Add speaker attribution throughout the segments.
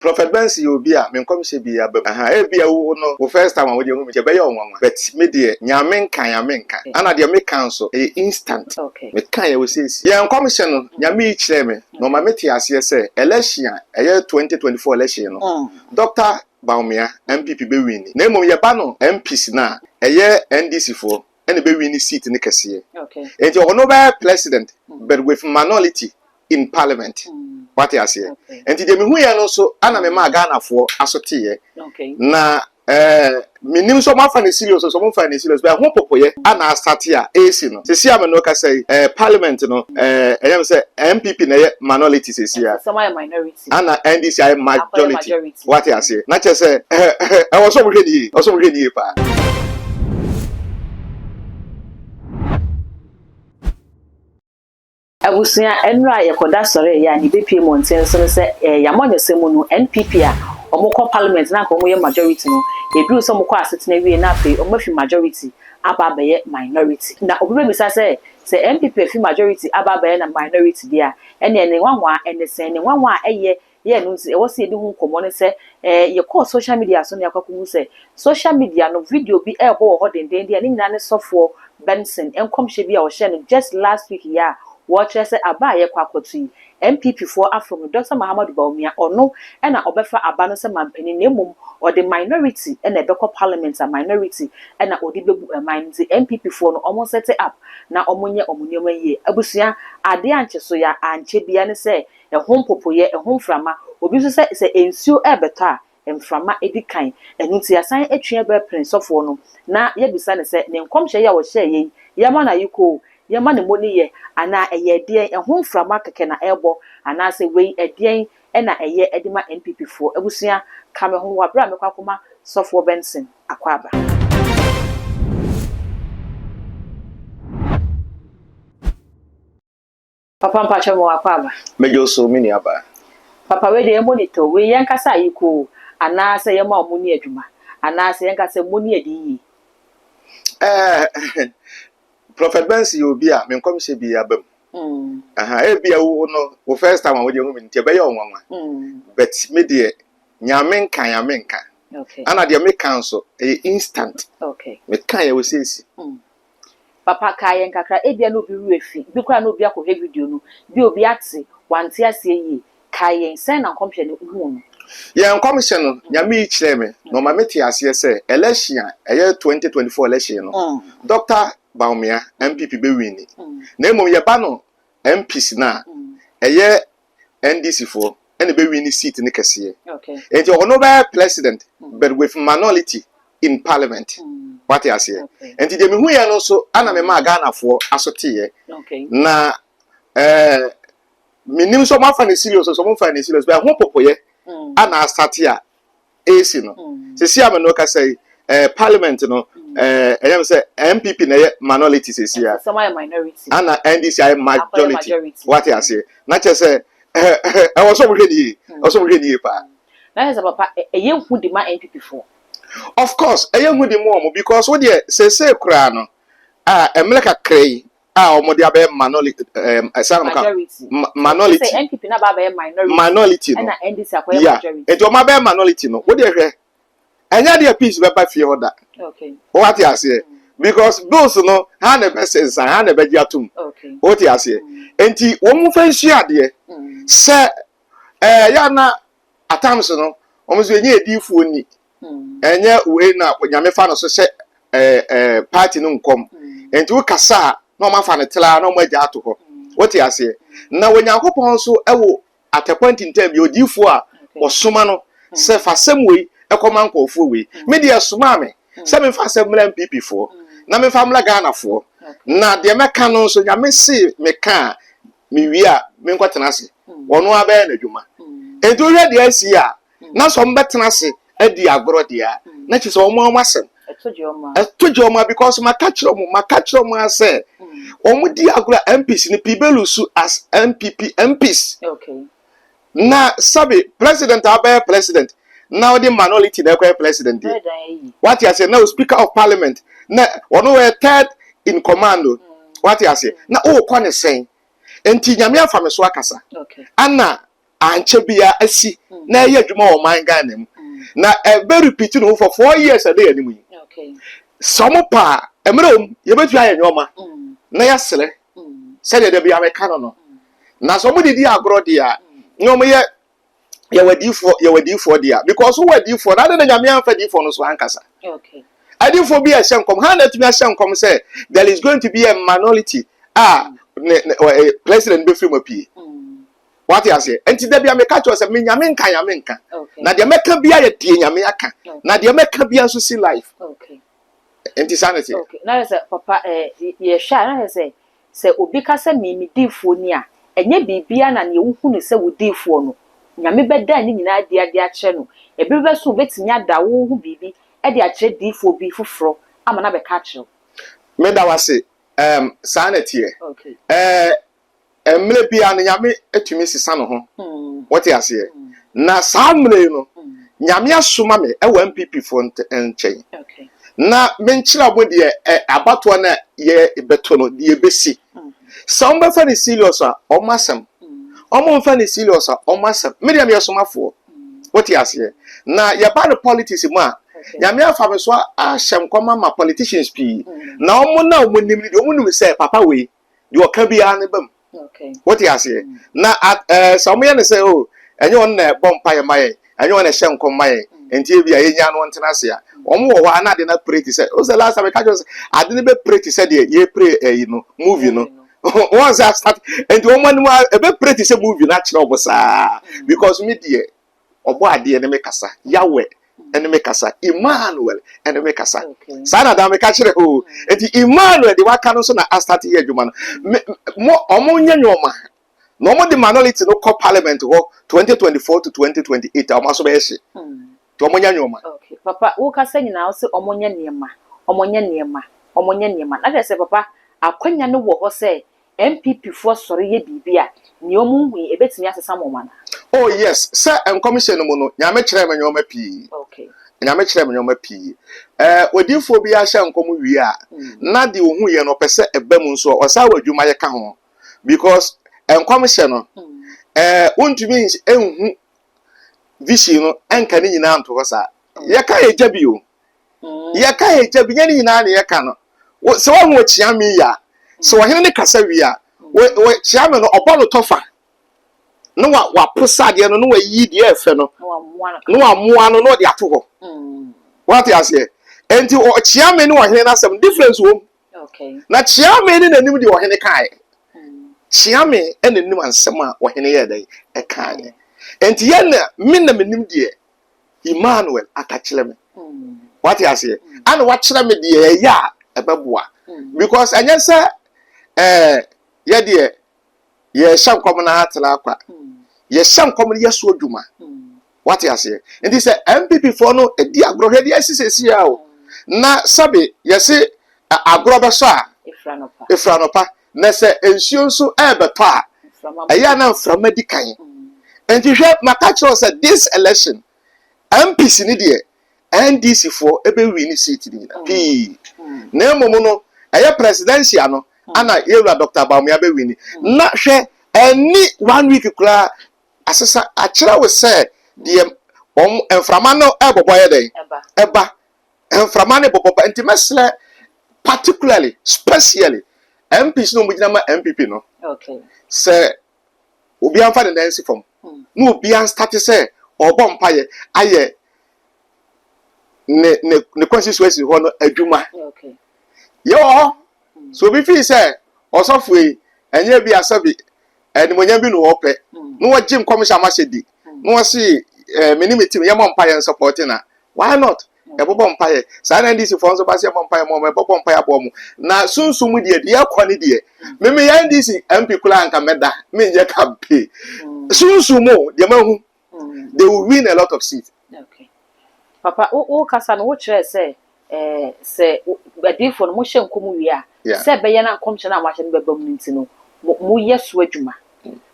Speaker 1: Prophet Bensi obi a me nkom she bi abam aha e bia wo no first time wo de hu me che be ye onwanwa but me de nyame nka ana de me kan so instant me kan ye wo sesi ye nkom she no nyame kire me no ma meti ase se election eye 2024 election no Dr. Bawumia MPP be win na emom ye ba no MPs na eye NDC fo ene be win seat ne kase enti ono be president but with minority in parliament. What you say? And today me hu ya no so ana me ma Ghana for asote ye. Na minim so ma fa ne serious so mo fa ne serious but ho popoye ana start ya AC no. Se sia me no ka say parliament no eyam say MPP na ye minority se sia.
Speaker 2: Some are minority.
Speaker 1: Ana NDC ay majority. What you say? Na che say e wo so mo hwedi, o so mo hwedi pa.
Speaker 2: Abusia enra yekoda sore ya ni bepie monten so se yamonye semu no NPP a omukọ parliament na ko moye majority no ebiru so mukọ asetena wie na afi omafi majority aba baye minority na obibe bisa se NPP fi majority aba baye na minority dia ene nwanwa ene sen ne nwanwa eye ye no se wo se edi hu komo ne se ye call social media so ne akwakumu se social media no video bi e bo ho denden dia ni nyina ne sofo Benson enkomhye bi a wo share no just last week ya watch say abaye kwakotu MPP for Afro Dr. Muhammad Bawumia ono ena obefa aba no se mampani na emum or the minority ena ebekọ parliament a minority ena odi bebu mind MPP for no omo set up na omonye omunyewa ye abusua ade anche so ya anche bia ne se ehom popoye ehom frama obi so se ensuo ebeto a emframa edikan enuti asan atwe be prince of no na yebisa ne se ne nkomhye ya wo share ye yama na yiko yama ne moni ye ana eye de ehom frama keke na ebo ana se we edien ena eye edima NPP for abusua kame ho wabra mekwakoma sofo Benson akwaba papa mpacho mo akwaba
Speaker 1: Mejo so mini aba
Speaker 2: papa we de monitor we yankasa yiko ana se yama omuni adwuma ana se yankasa moni adi
Speaker 1: Prophet Bensi obi a me nkom she bi abam aha e bia wo no first time wo de hu me ntia be ye onwanwa but me de nyame nka ana de me kan so instant me kan ye wo sesi
Speaker 2: papa kayen kakra e bia no bi ruefi bi kra no bi akohwe video no bi obi ate wante ase yi kayen sen na nkomhwe ne hu no
Speaker 1: ye nkomhwe no nyame kire me no ma meti ase se election eye 2024 election no Dr. Bawumia MPP be win na emom ye ba no MPs na eye NDC fo ene be win seat ne kase enti ono be president but with minority in parliament what you say enti de me hu ya no so ana me ma Ghana fo asote ye na minim so ma fa ne serious so mo fa ne serious but ho popoye ana start ya AC no se sia me no ka say parliament no eyam say MPP na minority se sia
Speaker 2: some are minority
Speaker 1: ana NDC ay majority what you say na che say I was so ready pa
Speaker 2: na say papa eye hu di ma MPP for
Speaker 1: of course eye hu di mo because what dey say kura no emleka krai omo dey abe minority minority
Speaker 2: say MPP na ba
Speaker 1: minority
Speaker 2: no na NDC akoya majority
Speaker 1: e do ma be minority no what dey hwe enya dey peace be ba fie order what you say because those no ha na be sense ha na be giatum what you say enti wo mu fa nhia de se ya na atams no omo so enye edifu oni enye we na nyame fa no so se party no nkom enti wo kasa na o ma fa ne tela na o ma gya to ho what you say na wonyankopon so ewo at a point in time yodifu a osoma no se fa semwe ekoma nkofo we media soma me se me fa semra MPP fo na me fa mla Ghana fo na de meka no so nyame se me ka me wi a me nkwatena se wono aba na dwuma enti wo de asi a na so mbetena se adi agoro de a na chi so omo amasem etojo because makachiro mo ase omo di agoro MPs ni pibelusu as MPs na sabi president aba president now the minority na president what you say now speaker of parliament na ono we third in command what you say na o kwa ne sen enti nyame afa me so akasa ana anche bia asi na ye adwuma o man Ghana mu na be repeat no for 4 years a day animu
Speaker 2: okay
Speaker 1: some pa emre ye betu aye nyoma na ya sele se de bia me ka no na some didi agro dia nyoma ye wadifo dia because who wadifo na de nyame anfa difo no so ankasa
Speaker 2: okay
Speaker 1: adifo bi a shenkom ha na tumi a shenkom say there is going to be a minority president be free mapi what you say enti da bia me ka cho say me nyame nka na de meka bia ye tie nyame aka na de meka bia so see life
Speaker 2: okay
Speaker 1: enti sanity
Speaker 2: okay na say papa ye sha na say obi ka say me difo ni a enye bibia na ne wuhu ne say wo difo no nyame beda ni nyina dia dia kye no ebe be so betimi ada wo hu bibi e dia kye difo bi foforo ama na be ka kye
Speaker 1: me da wase sanity
Speaker 2: okay
Speaker 1: emre bia na nyame etumi sisa no ho what you say na samre no nyame asoma me e wa MPP fo nchen
Speaker 2: okay
Speaker 1: na menchira bo de abato na ye beto no de besi some be fa ni serious a omasem omo fa ni serious a omasem me de me yesomafo what you say na ye ba the politics mu a nyame afa me so a hyem koma ma politicians pi na omo na omo nim de omo nim say papa we de oka bia ne bam
Speaker 2: okay
Speaker 1: what you say na some ye ne say oh enye on na bompa ye maye enye on na hyem kom maye enti bia ye nya no ntena se a omo wo wa na de na pray say o say last time ka just ade ne be pray say de ye pray you know movie no once I start enti omo nim e be pray say movie na kire obosa because me de obo ade ne me kasa yawe ene me kasa Emmanuel ene me kasa sana da me ka kire o enti Emmanuel de waka no so na start ye adwuma no mo omo nya nyoma no mo de minority no call parliament ho 2024 to 2028 omo so be hye to omo nya nyoma
Speaker 2: okay papa wo ka sa nyina wo se omo nya niema na de se papa akwanya no wo ho se MPP fo sori ye bibia ni omu hu ebetimi asesa moma na
Speaker 1: oh yes sir commission no no nyame kire me nyoma pi
Speaker 2: okay
Speaker 1: nyame kire me nyoma pi odifo bi a hye nkom wi a na de ohu ye no pese ebam nso o sa wadwuma ye ka ho because commission no wontumi enhu vision no enka ni nyina anto ho sa ye ka ye jabi o ye ka ye jabi nya ni nyina na ye ka no se wo hu chiame ya so wo hene ne kasa wi a wo chiame no obolo tofa no wa posade no wa yi de efe no no wa moa no no de ato ho what you say enti o chiame no wo hene na some difference wo
Speaker 2: okay
Speaker 1: na chiame ne nanim de wo hene kai chiame enanim ansem a wo hene ye dai e kai enti ye na me menim de Emmanuel akachile me what you say and what chile me de ya ebeboa because anyense ye de ye shankom na atla kwa ye shankom ye so adwuma what you say enti say MPP for no edi agro he de asisesi ya o na sabe ye se agro be so a ifranopa na se ensuo nso ebeto a eya na mframa di kan enti hwe makacho say this election MPC ni de NDC for ebe win seat ni p na emomo no eya presidential no ana yewra Dr. Bawumia be win na hwe any 1 week kula asesa akira we say de enframa no ebobo ye den eba enframa ne bobo enti mesle particularly specially MPs no mugina ma MPP no
Speaker 2: okay
Speaker 1: say obi anfa the dance form no obi an start say obo mpaye aye ne constituency ho no adwuma
Speaker 2: okay
Speaker 1: yo so obi fi say osofu enye bi asabi enimonya bi no ope no wa jim commission amashedi no wa si minimity ye mo mpaye support na why not ebobo mpaye sa na ndisi for nso ba se mo mpaye mo ebobo mpaye abo mo na sunsumu de akoni de meme ya ndisi MP kula anka meda me je campaign sunsumu de mahu they will win a lot of seats
Speaker 2: okay papa o kasa no wo kire se adifo no mo hye nkomu wi a se be ye na nkomche na ma hye no bebam nti no mo yeso adwuma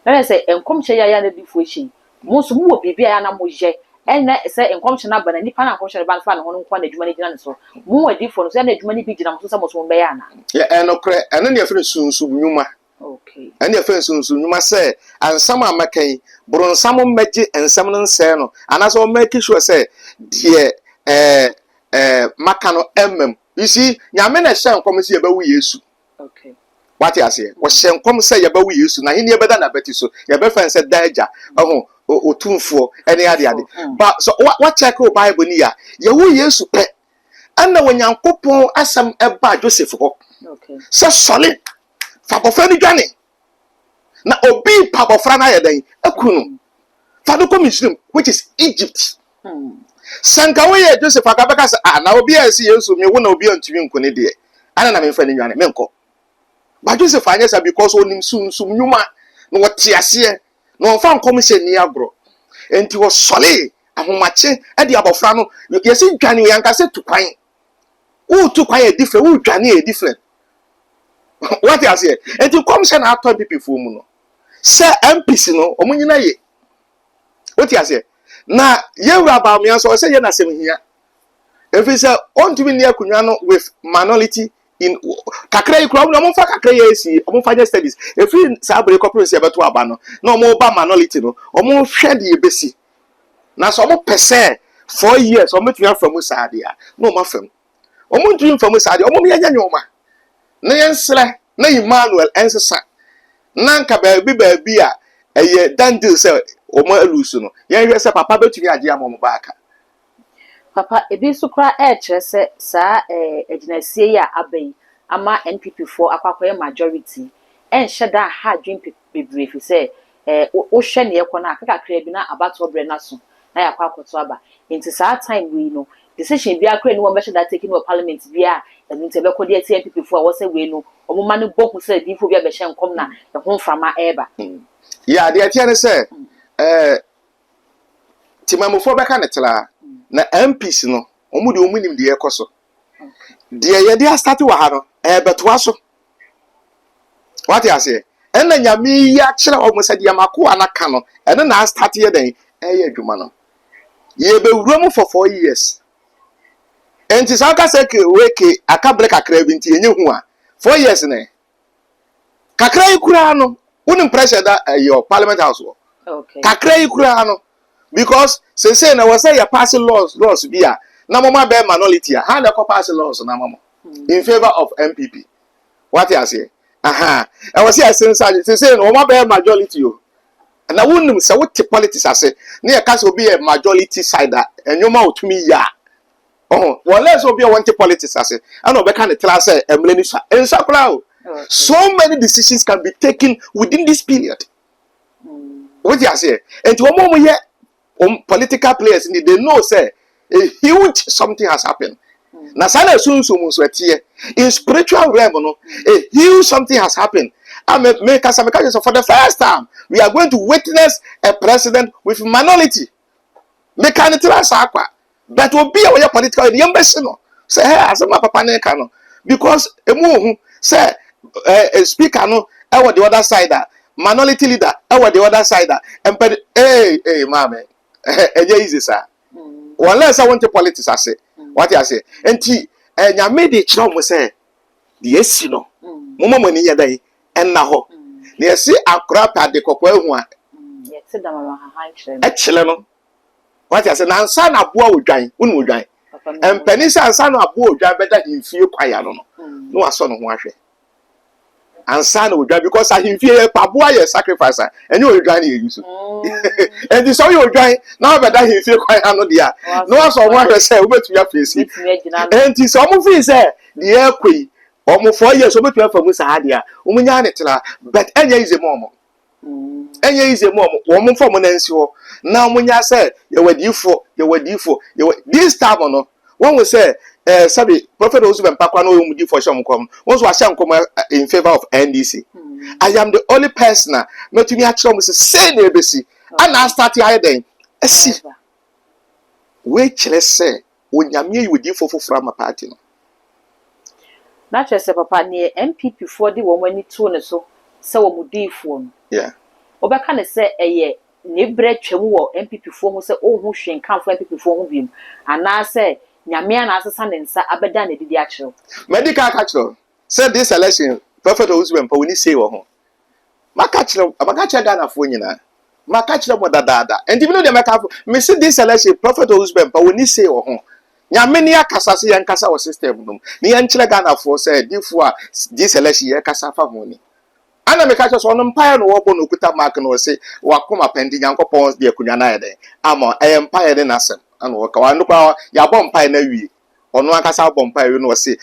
Speaker 2: na se nkomche ya na adifo hye mo so mo bibi ya na mo je ene se nkomche na bana nipa na nkomche ba fa na ho no kwa na adwuma ni gina ne so mo adifo no se na adwuma ni bi gina mo so se mo so be ya na
Speaker 1: ya enokre ene ne afre sunsum nyuma
Speaker 2: Okay.
Speaker 1: And your friends soon you must say, and some are making Bronson magic and some seno, and as all make sure say, dear Macano MM. You see, Yamena Shan comes here, but we use.
Speaker 2: Okay.
Speaker 1: What I say was Shan come say about we use. Now, he never done a better so. Your best friend said, Daja, oh, 2 4, any other. But so what check your Bible near? You use to pay. And when young couple as some about Joseph.
Speaker 2: Okay.
Speaker 1: So solid. Fabo friend Johnny. Na obi papa frana ya dan akunu fado commission which is Egypt sanka we ya Joseph akabeka say na obi asi Yesu me wo na obi antumi nkone de ana na me fa ni nwane me nko ba Joseph anya sa because onim sunsum nyuma na wote ase na on fa commission ni agro enti wo sole ahomache e de abofra no yesi dwane we yanka say tukwan wo tukwan e different wo dwane e different what you say enti commission atọ people fu mu no say MPC no omunyina ye what you say na yewura Bawumia so say ye na sem hia if you say on to be near kunwa no with minority in kakra ikro no fa kakra ye esi fa studies if you say abere corporate se beto aba no na omo ba minority no omo hwe de ye besi na so omo pese 4 years omo tun afam saade a no omo afam omo tun afam saade omo me nya nyoma na yensre na Emmanuel ensesa nanka baabi a eye dandil se omo alusu no yen hwe se papa betumi age amom baaka
Speaker 2: papa ebi sukra kire se saa aginasie ya abai ama NPP4 akwakoye majority enhyeda ha dream bebre fi se wo hwe ne ekona akakra bi na abato bre na so na yakwakoto aba into saa time we no decision bi akra ni wo measure that taking no parliament bi a enti be kodi ati NPP4 wo se we no omuma ne boku se difo bi abehye nkom na e ho mframa eba
Speaker 1: ya de ati ne se timamofo beka ne tla na MPs no omu de omunim de yekoso de ye de start wa ha no betoa so what you say enna nyame ya kire omu se de mako anaka no ene na start ye den adwuma no ye be wuro mu for 4 years enti saka se ke weke aka break akra bi nti enye hu a 4 years ne kakra ikura no unim pressure that your parliament house
Speaker 2: okay
Speaker 1: kakra ikura no because say na we say you pass laws be a na mama be minority how they pass laws na mama in favor of MPP what you say aha I was say say no mama be majority o na wonum say what politics ase na e ka so be a majority side enyoma otumi ya oh well let's be a want politics ase and obeka ne tell say emle ni sa ensakura o so many decisions can be taken within this period what you say and one more political players they know say a huge something has happened na sana sunsumu so tie in spiritual realm no a huge something has happened and make us for the first time we are going to witness a president with minority make an akwa but will be a political embassy no say hey asema papa ne ka no because emu say a speaker no e the other side minority leader e the other side and hey mama eje easy sir unless I want to politics I say what I say enti nyame de kire mo say de esi no momo mani ya dai enna ho na esi akra pa de kokwa hu a
Speaker 2: yeti da mama ha kire
Speaker 1: e kire no what I say na ansa na aboa odwan unu odwan empani sa ansa na aboa odwan beda himfie kwaya no no aso no ho ahwe ansa na odwan because ahimfie paboa ye sacrifice enye odwan na yesu and so you odwan na beda himfie kwaya no dia no aso ho ahwe say obetu ya face and so mo fi say the ekwi omo 4 years obetu ya famu sa dia omunya ne tira but enye ize mo enye ize mo omo fo na nsi ho na omunya say ye wadifo this time no when we say sabi prophet Ozuben Pakwa no yomudi for shamkom once wa shamkom in favor of NDC I am the only person metumi a kire mo say na ebesi and I start here then esi we kire say onyame yudi fofofra ma party no
Speaker 2: na kire say papa ne MPP4 de wo mani to ne so se wo mudifo no
Speaker 1: yeah
Speaker 2: obeka ne say eye ne bre twem wo MPP4 ho se ohu hwen kanfo MPP4 ho biem ana say nyame ana asesa ne nsa abeda ne didi a kire
Speaker 1: medical catcher said this election prophet Ozuben pa we ni say wo ho makachi Ghana for nyina. Makachi mo dada. And even the meka me see this election prophet husband but when he say oh. Nyame ni akasa se yankasa wo system no. Ni yankyere Ghana for say difo a this election yakasa fa ho ni. Ana me catch so no empire no wo bo no kuta mark no say wakoma pendi nyankopon de akunwa na yede ama empire de nasem ana wo ka wa no kwa ya bo empire na wie ono akasa bo empire no say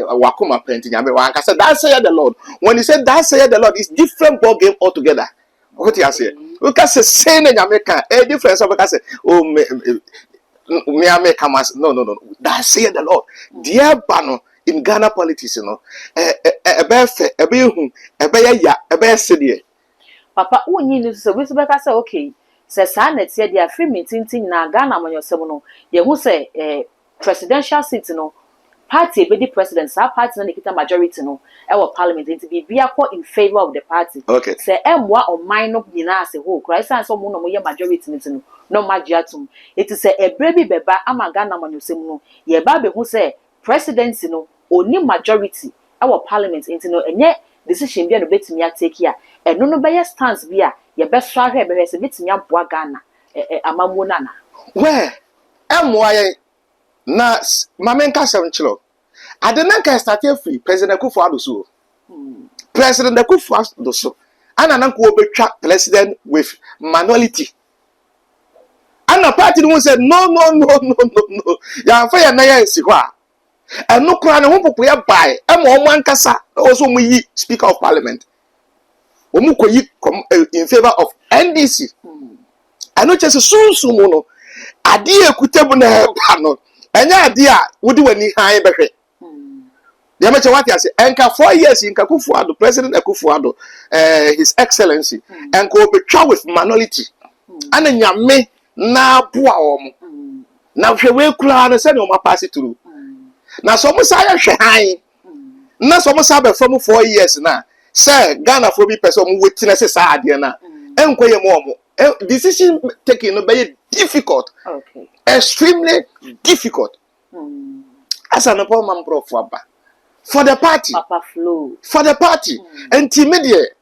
Speaker 1: wakoma pendi nyame wa akasa that say the Lord when he said that say the Lord is different ball game altogether what you say we can say na nyame kan a difference of say oh me come as no that say the Lord dear bano in Ghana politics, you know, a befe, a behu, a beya, a beya.
Speaker 2: Papa, who you so we say okay. Says Sanet said they are free meeting na Ghana when you're seven. You who say presidential seat, no party, be the president, our party, and the majority, no, our parliament, to be in favor of the party.
Speaker 1: Okay.
Speaker 2: Say, what or mine up in us, a whole Christ and some more majority, no magiatum. It is a baby beba, ama Ghana when you say no. Ye baby who say presidency, no. Only majority our parliament into no and yet decision be no betimi take here and no be stance be a ye best try here be se betimi aboa Ghana amamu nana
Speaker 1: where why na mamenka sem chilo adena ka start free president Akufo-Addo so president Akufo-Addo so ana na ko betwa president with minority ana party no say no ya fa ya na ya si ho a and no crown who prepare by one kasa also we speaker of parliament in favor of NDC and not just soon no ade ekutabu na no enya ade a wodi wani han behwe dey me che what you say enka 4 years in Akufo-Addo president Akufo-Addo his excellency and ko betwa with minority and nyame na boa omo na hwewe kura no se no ma pass through. Na some say hwe na some say be from 4 years na say Ghana for be person wetin say sa ade na enkoye mo decision taking no be difficult,
Speaker 2: okay,
Speaker 1: extremely difficult as an man prof for the party
Speaker 2: Papa flow
Speaker 1: for the party and immediate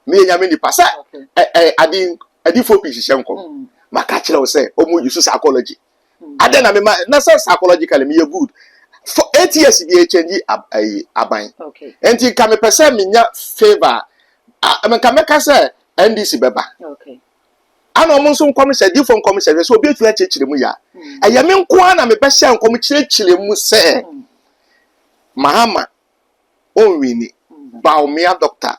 Speaker 1: me nyame ni pasa adi for position kom maka kire wo say o mo use psychology ade na me na say psychologically me good for 8 years be change aban
Speaker 2: okay
Speaker 1: enti ka me pese me nya favor me ka me ka say NDC beba
Speaker 2: okay
Speaker 1: ana omo nso nkom se di for nkom se so obi etu achechire mu ya eye me nko ana me be hye nkom chirechire mu se Mahama onwini Bawumia doctor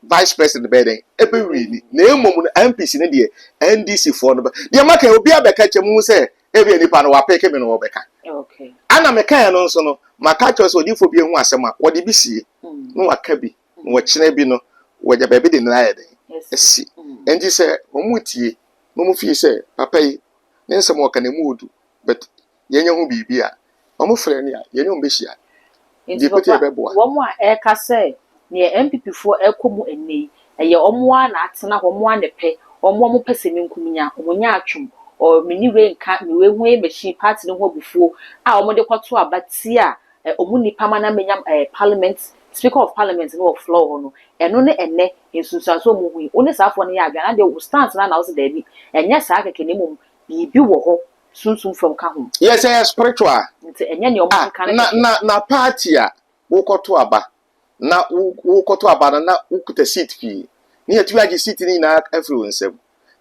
Speaker 1: vice president beden ebe wini na emom no MPC ne de NDC for no de maka obi abeka chemu se ebe nipa no wapeke me no obeka
Speaker 2: okay
Speaker 1: ana meka ya no nso no maka cho so odifo bi hu asem a wode bi sie no waka bi wo kyene bi no woja bebe de na ya den esi enti se omutie no mu fi se papa yi ne nsem wo kana mu odu but yenye hu bibia omu frɛ ne a yenye hu behia
Speaker 2: nti womo a eka say ne MPP fo ekomu eni eye omo a na atena omo a ne pe omo pese me nkumnya omo nya atwum o meniwe nka niwe hu e machine party no ho bufuo a omo de kwato abati a omo nipa ma na menya parliament speaker of parliament no floor ho no eno ne enne ensunsuaso omo hu oni saafo ne ya adwa na de stance na wo se da bi enya saa keke ne mum bibi wo ho sunsun from ka ho
Speaker 1: yes spiritual
Speaker 2: nti enya ne omo kan
Speaker 1: na party a wo kwato aba na wo kwato aba na ukuta seat fi ni atu agi seat ni na influence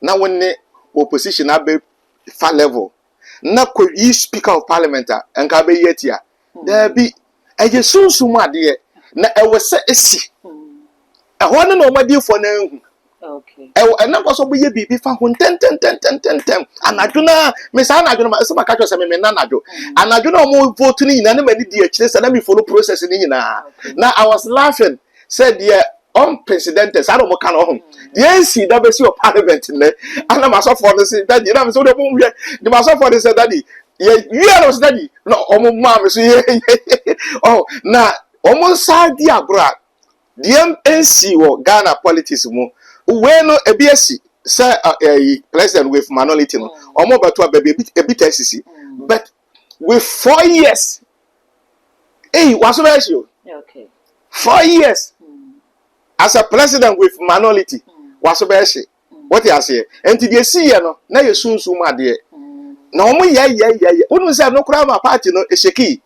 Speaker 1: na wonne opposition abe fa level na ko yi speaker of parliament enka be yetia there be eje sunsun ade na ewe se esi ehwo ne no madi fo na hu
Speaker 2: okay
Speaker 1: na ko so bo ye bibi fa ho ten anadwo na me sa anadwo na se maka twa se me na anadwo na mo vote ni nyina na mani di akire se na me follow process ni nyina na I was laughing said yeah unprecedented I don't know kind of the NC that be see parliament ne ana ma so for the say that you know so the boom the ma so for the say that you are was daddy no omo ma me so oh na omo sa di abra the NC wo Ghana politics mu we no ebiesi say president with minority no omo beto baby a bit SCC but with 4 years was okay 4 years as a president with minority was a beshi. What you say? And did you see no? Now you soon my dear. No more yeah. Wouldn't say no crime party no is a key.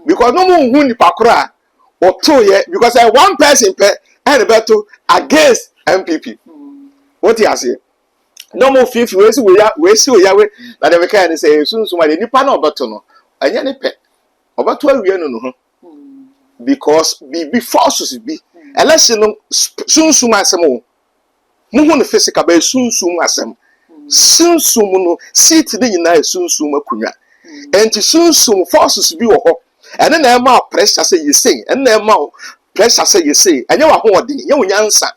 Speaker 1: Because no more wound pakra or two yet because I one person and about to against MPP. What you say? No more 50 ways we see Yahweh that we can say soon somebody nipa no batono. And any pet. About 12 years no. Because be forces be. Election soon asemo. Muhu physical be soon asem. Soon no seat the na soon akunwa. And to soon forces be wo. And then there more pressure say you say, and there more pressure say you say, and you are holding you answer.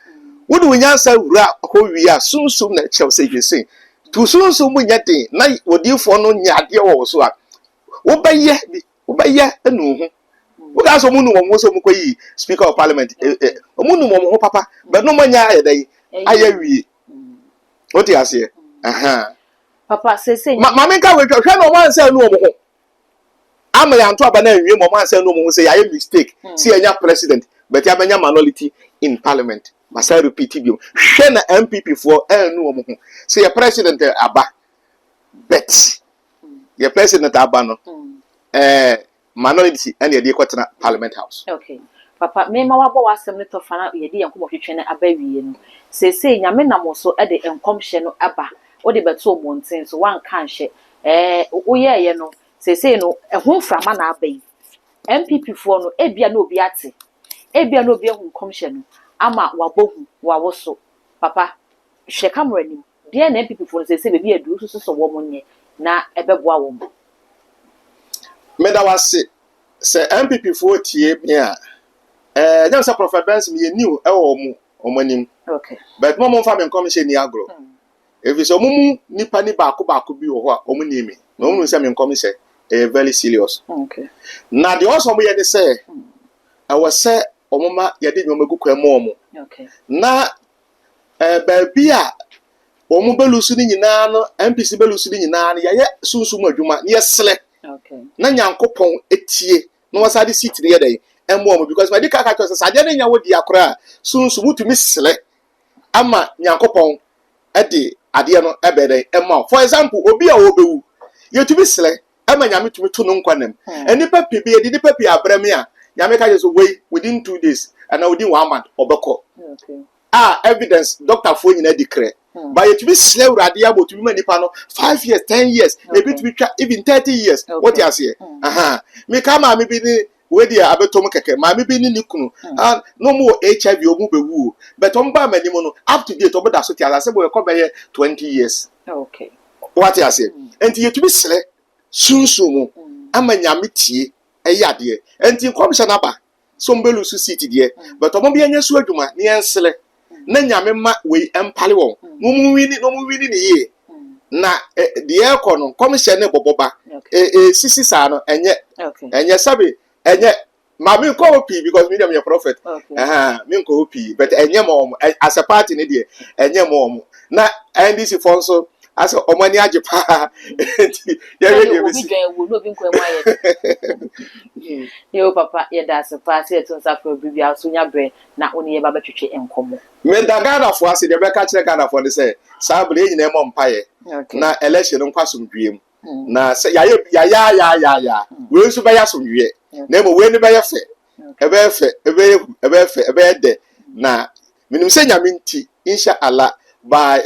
Speaker 1: What do we answer? Who we are soon that shall say you say. To soon when yet night would you for no yard also. Obey ye, and no. What else a moon was a Speaker of Parliament? A moon, papa, but no man ya day. I agree. What do you say? Aha. Papa says, Mamma, no one say no more. I'm a young trouble, you mamma say no more say I mistake. See a young president, but you have a minority in Parliament. Must I repeat you? Share MPP for no more. Say a president Abba. Bet your president Abano. Minority and the Equator Parliament House. Okay. Papa, me ma wabo wasem ne to fana ye di yanko hwehwe ne abawie no. Sese nyame nam so e de enkomhye no aba. O de beto monten so wan kan hye. Woye ye no. Sese no ehun frama na abai. MPP fo no ebia na obi ate. Ebia na obi ehun komhye no ama wabohu wawoso. Papa, hye camera nim. De na MPP fo no sese be bi adu so wo monye na ebeboa wo. Meda wase se MPP for tie bia dem say Prophet Benson me new e wo mu omanim. Okay. But mo fa me commission ni agro. If so mumu nipa ni baako bi wo ho a omuni mi. No mu say me commission very serious. Okay. Na the also mo ye de say I was say omoma ye de nyoma gukwa mo omo. Okay. Na ba bia omu belusu ni nyina no MPC belusu ni nyina no ye sunsun adwuma ni ye sele. Okay. Na nyankopon etie no wasade seat ne yedai emo because my dika ka chose sade ne nyawo di akora sunsu mutumi sele ama nyankopon ede ade no ebedai emo for example obi a obewu yetumi sele ama nyame tumi to no nkwanem enipa pibi edi nipa pi abrame a nyame ka just wait within 2 days and within 1 month obeko. Okay. Evidence doctor for nyina declare. But it be slave radia but to be many pano 5 years, 10 years, maybe to be even 30 years. Okay. What you say? Me come me be ni we dia abetom keke, ma me be ni nikunu. No more HIV omu be wu. But omba mani mono up to date oboda so ti ala se boy ko be 20 years. Okay. What you say? And you to be slave sunsumu ama nyame tie eyade. And you commissioner ba so mbelu su city die. But omo be anya su adwuma ni ensele. Na nyame ma we empale won no mu wini ni ye na de ekọ no commission ne boboba sisi sa no enye sabe enye ma me ko opi because me dem your prophet me ko opi but enye mo as a party ne de enye mo na NDC fonso as omani age pa ye we be si no bi nko enwa ye papa ye da se pa se tun sa for bibia so nya bre na oni ye ba betwetwe enkomo me da Ghana for ase de be ka kire Ghana for de say sabre nyina mo mpaye na election nkwasom dwiem na say ya we nso be ya somdwie na mo we ni be ye fe ebe de na minimum say nyame nti inshallah by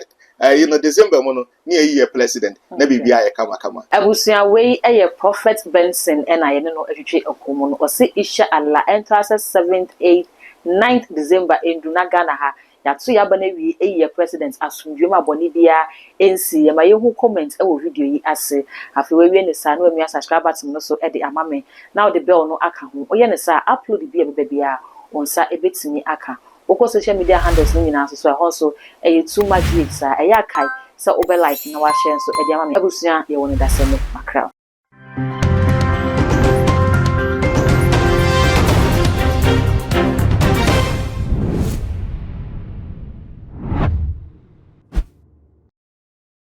Speaker 1: December mono ni year president na bibia ye kama abusua we eye Prophet Benson na ye no atwetwe akomo no o se inshallah enter 7th 8th 9th December enduna Ghana ha yato ya ba na wi eye president asumdwem abone bia ensi ye ma ye hu comment e wo video yi ase afi we ne sa no emi subscribe button no so e de amame now the bell no aka ho oye ne sa upload bia onsa ebetimi aka oko social media handles ni nyina so also too much gigs e ya kai so over like na wa share so e de amame abusua ye woni da se me makra